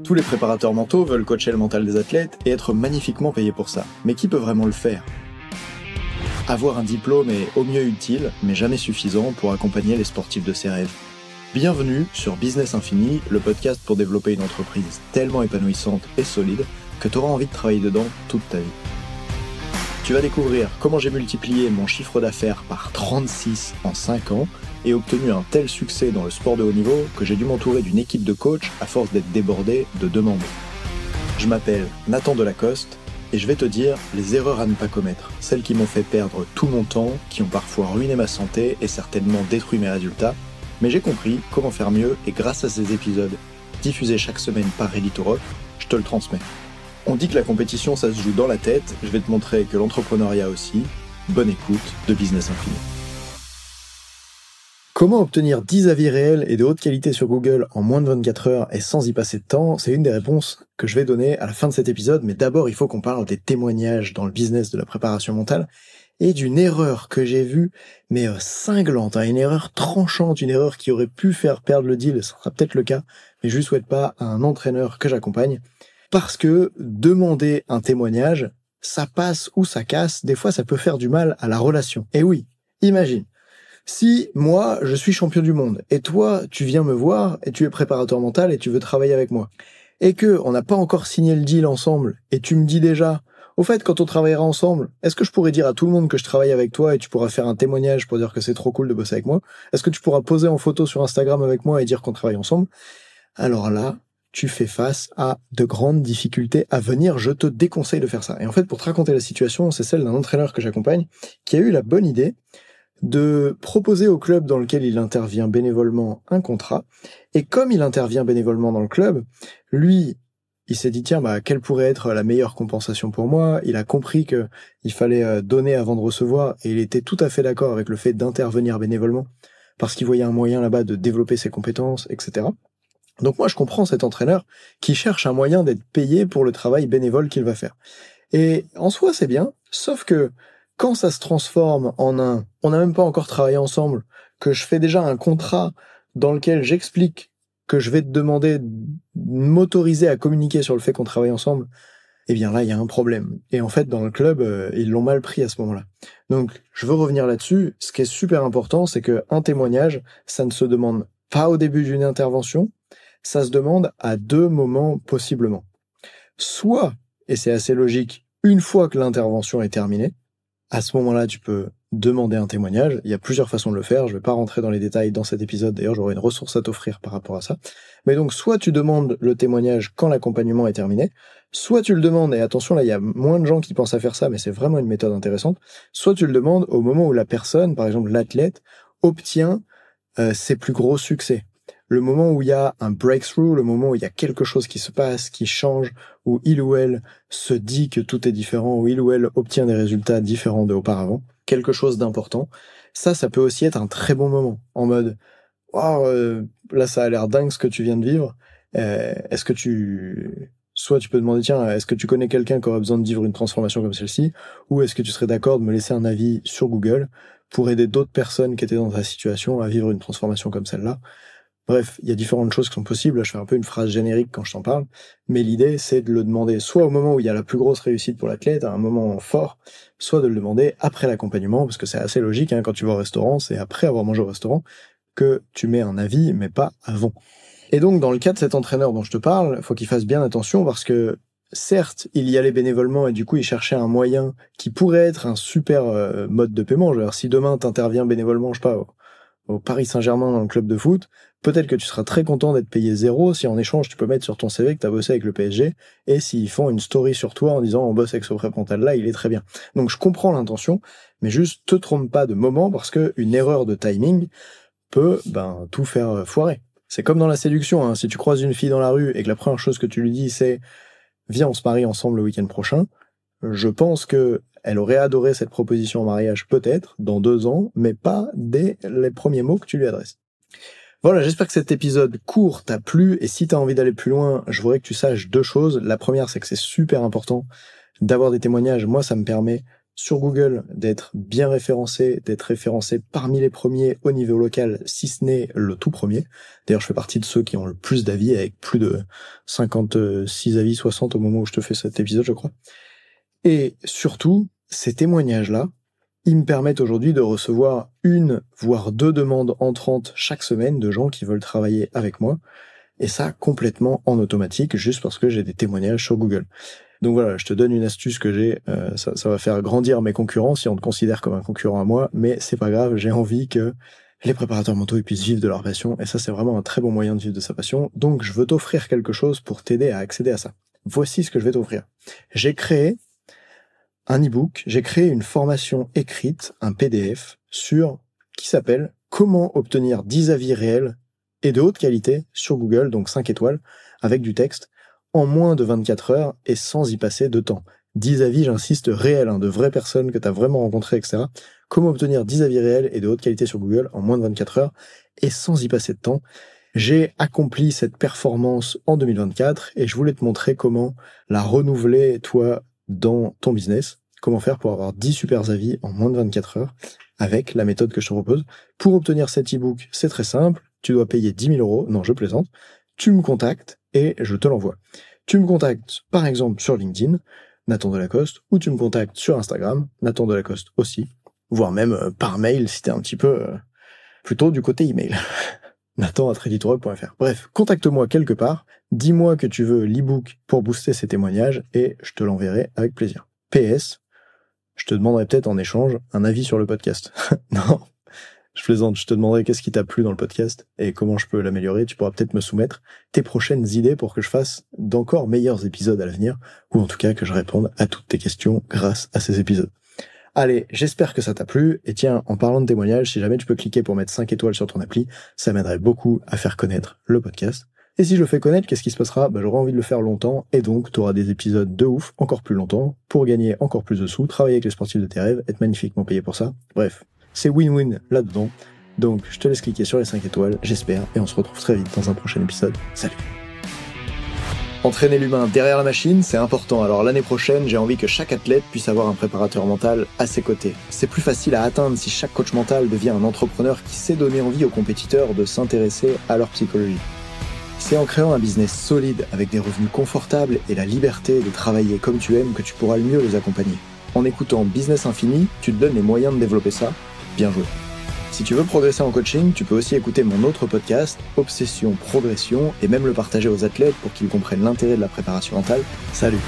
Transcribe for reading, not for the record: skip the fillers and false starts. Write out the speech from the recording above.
Tous les préparateurs mentaux veulent coacher le mental des athlètes et être magnifiquement payés pour ça. Mais qui peut vraiment le faire ? Avoir un diplôme est au mieux utile, mais jamais suffisant pour accompagner les sportifs de ses rêves. Bienvenue sur Business Infini, le podcast pour développer une entreprise tellement épanouissante et solide que tu auras envie de travailler dedans toute ta vie. Tu vas découvrir comment j'ai multiplié mon chiffre d'affaires par 36 en 5 ans et obtenu un tel succès dans le sport de haut niveau que j'ai dû m'entourer d'une équipe de coachs à force d'être débordé de demandes. Je m'appelle Nathan Delacoste et je vais te dire les erreurs à ne pas commettre, celles qui m'ont fait perdre tout mon temps, qui ont parfois ruiné ma santé et certainement détruit mes résultats, mais j'ai compris comment faire mieux et grâce à ces épisodes, diffusés chaque semaine par Ready to Rock, je te le transmets. On dit que la compétition ça se joue dans la tête, je vais te montrer que l'entrepreneuriat aussi. Bonne écoute de Business Infini. Comment obtenir 10 avis réels et de haute qualité sur Google en moins de 24 heures et sans y passer de temps, c'est une des réponses que je vais donner à la fin de cet épisode, mais d'abord il faut qu'on parle des témoignages dans le business de la préparation mentale et d'une erreur que j'ai vue, mais cinglante, une erreur tranchante, une erreur qui aurait pu faire perdre le deal, ça sera peut-être le cas, mais je ne souhaite pas à un entraîneur que j'accompagne, parce que demander un témoignage, ça passe ou ça casse, des fois ça peut faire du mal à la relation. Et oui, imagine. Si moi, je suis champion du monde, et toi, tu viens me voir, et tu es préparateur mental, et tu veux travailler avec moi, et que on n'a pas encore signé le deal ensemble, et tu me dis déjà, au fait, quand on travaillera ensemble, est-ce que je pourrais dire à tout le monde que je travaille avec toi, et tu pourras faire un témoignage pour dire que c'est trop cool de bosser avec moi? Est-ce que tu pourras poser en photo sur Instagram avec moi et dire qu'on travaille ensemble? Alors là, tu fais face à de grandes difficultés à venir, je te déconseille de faire ça. Et en fait, pour te raconter la situation, c'est celle d'un entraîneur que j'accompagne, qui a eu la bonne idée de proposer au club dans lequel il intervient bénévolement un contrat. Et comme il intervient bénévolement dans le club, lui, il s'est dit, tiens, quelle pourrait être la meilleure compensation pour moi? Il a compris que il fallait donner avant de recevoir, et il était tout à fait d'accord avec le fait d'intervenir bénévolement, parce qu'il voyait un moyen là-bas de développer ses compétences, etc. Donc moi, je comprends cet entraîneur qui cherche un moyen d'être payé pour le travail bénévole qu'il va faire. Et en soi, c'est bien, sauf que quand ça se transforme en on n'a même pas encore travaillé ensemble, que je fais déjà un contrat dans lequel j'explique que je vais te demander de m'autoriser à communiquer sur le fait qu'on travaille ensemble, eh bien là, il y a un problème. Et en fait, dans le club, ils l'ont mal pris à ce moment-là. Donc, je veux revenir là-dessus. Ce qui est super important, c'est qu'un témoignage, ça ne se demande pas au début d'une intervention, ça se demande à 2 moments possiblement. Soit, et c'est assez logique, une fois que l'intervention est terminée, à ce moment-là, tu peux demander un témoignage. Il y a plusieurs façons de le faire. Je ne vais pas rentrer dans les détails dans cet épisode. D'ailleurs, j'aurai une ressource à t'offrir par rapport à ça. Mais donc, soit tu demandes le témoignage quand l'accompagnement est terminé, soit tu le demandes, et attention, là, il y a moins de gens qui pensent à faire ça, mais c'est vraiment une méthode intéressante, soit tu le demandes au moment où la personne, par exemple l'athlète, obtient ses plus gros succès. Le moment où il y a un breakthrough, le moment où il y a quelque chose qui se passe, qui change, où il ou elle se dit que tout est différent, où il ou elle obtient des résultats différents d'auparavant, quelque chose d'important, ça peut aussi être un très bon moment, en mode « Wow, là ça a l'air dingue ce que tu viens de vivre, est-ce que Soit tu peux demander « Tiens, est-ce que tu connais quelqu'un qui aurait besoin de vivre une transformation comme celle-ci ?» ou « Est-ce que tu serais d'accord de me laisser un avis sur Google pour aider d'autres personnes qui étaient dans ta situation à vivre une transformation comme celle-là ?» Bref, il y a différentes choses qui sont possibles. Là, je fais un peu une phrase générique quand je t'en parle, mais l'idée, c'est de le demander soit au moment où il y a la plus grosse réussite pour l'athlète, à un moment fort, soit de le demander après l'accompagnement, parce que c'est assez logique, quand tu vas au restaurant, c'est après avoir mangé au restaurant que tu mets un avis, mais pas avant. Et donc, dans le cas de cet entraîneur dont je te parle, il faut qu'il fasse bien attention, parce que certes, il y allait bénévolement, et du coup, il cherchait un moyen qui pourrait être un super mode de paiement. Genre, si demain, t'interviens bénévolement, je sais pas, au Paris Saint-Germain dans le club de foot, peut-être que tu seras très content d'être payé 0 si en échange tu peux mettre sur ton CV que tu as bossé avec le PSG, et s'ils font une story sur toi en disant on bosse avec ce préparateur là, il est très bien. Donc je comprends l'intention, mais juste te trompe pas de moment, parce que une erreur de timing peut tout faire foirer. C'est comme dans la séduction, si tu croises une fille dans la rue et que la première chose que tu lui dis c'est viens on se marie ensemble le week-end prochain, je pense que elle aurait adoré cette proposition en mariage peut-être dans 2 ans, mais pas dès les premiers mots que tu lui adresses. Voilà, j'espère que cet épisode court t'a plu, et si t'as envie d'aller plus loin, je voudrais que tu saches 2 choses. La première, c'est que c'est super important d'avoir des témoignages. Moi, ça me permet sur Google, d'être bien référencé, d'être référencé parmi les premiers au niveau local, si ce n'est le tout premier. D'ailleurs, je fais partie de ceux qui ont le plus d'avis, avec plus de 56 avis, 60 au moment où je te fais cet épisode, je crois. Et surtout, ces témoignages-là, ils me permettent aujourd'hui de recevoir 1, voire 2 demandes entrantes chaque semaine de gens qui veulent travailler avec moi. Et ça, complètement en automatique, juste parce que j'ai des témoignages sur Google. Donc voilà, je te donne une astuce que j'ai, ça va faire grandir mes concurrents si on te considère comme un concurrent à moi, mais c'est pas grave, j'ai envie que les préparateurs mentaux ils puissent vivre de leur passion, et ça c'est vraiment un très bon moyen de vivre de sa passion, donc je veux t'offrir quelque chose pour t'aider à accéder à ça. Voici ce que je vais t'offrir. J'ai créé un e-book, j'ai créé une formation écrite, un PDF, qui s'appelle « Comment obtenir 10 avis réels et de haute qualité sur Google », donc 5 étoiles, avec du texte, en moins de 24 heures et sans y passer de temps. 10 avis, j'insiste, réels, de vraies personnes que tu as vraiment rencontrées, etc. Comment obtenir 10 avis réels et de haute qualité sur Google en moins de 24 heures et sans y passer de temps. J'ai accompli cette performance en 2024 et je voulais te montrer comment la renouveler, toi, dans ton business. Comment faire pour avoir 10 super avis en moins de 24 heures avec la méthode que je te propose. Pour obtenir cet e-book, c'est très simple. Tu dois payer 10 000 euros. Non, je plaisante. Tu me contactes et je te l'envoie. Tu me contactes, par exemple, sur LinkedIn, Nathan Delacoste, ou tu me contactes sur Instagram, Nathan Delacoste aussi, voire même par mail si t'es un petit peu plutôt du côté email. nathan@readytorock.fr. Bref, contacte-moi quelque part, dis-moi que tu veux l'e-book pour booster ces témoignages et je te l'enverrai avec plaisir. PS, je te demanderai peut-être en échange un avis sur le podcast. Non, je plaisante, je te demanderai qu'est-ce qui t'a plu dans le podcast et comment je peux l'améliorer. Tu pourras peut-être me soumettre tes prochaines idées pour que je fasse d'encore meilleurs épisodes à l'avenir, ou en tout cas que je réponde à toutes tes questions grâce à ces épisodes. Allez, j'espère que ça t'a plu, et tiens, en parlant de témoignages, si jamais tu peux cliquer pour mettre 5 étoiles sur ton appli, ça m'aiderait beaucoup à faire connaître le podcast. Et si je le fais connaître, qu'est-ce qui se passera ? J'aurai envie de le faire longtemps, et donc tu auras des épisodes de ouf, encore plus longtemps, pour gagner encore plus de sous, travailler avec les sportifs de tes rêves, être magnifiquement payé pour ça. Bref, c'est win-win là-dedans. Donc je te laisse cliquer sur les 5 étoiles, j'espère, et on se retrouve très vite dans un prochain épisode. Salut. Entraîner l'humain derrière la machine, c'est important. Alors l'année prochaine, j'ai envie que chaque athlète puisse avoir un préparateur mental à ses côtés. C'est plus facile à atteindre si chaque coach mental devient un entrepreneur qui sait donner envie aux compétiteurs de s'intéresser à leur psychologie. C'est en créant un business solide avec des revenus confortables et la liberté de travailler comme tu aimes que tu pourras le mieux les accompagner. En écoutant Business Infini, tu te donnes les moyens de développer ça. Bien joué. Si tu veux progresser en coaching, tu peux aussi écouter mon autre podcast, Obsession Progression, et même le partager aux athlètes pour qu'ils comprennent l'intérêt de la préparation mentale. Salut!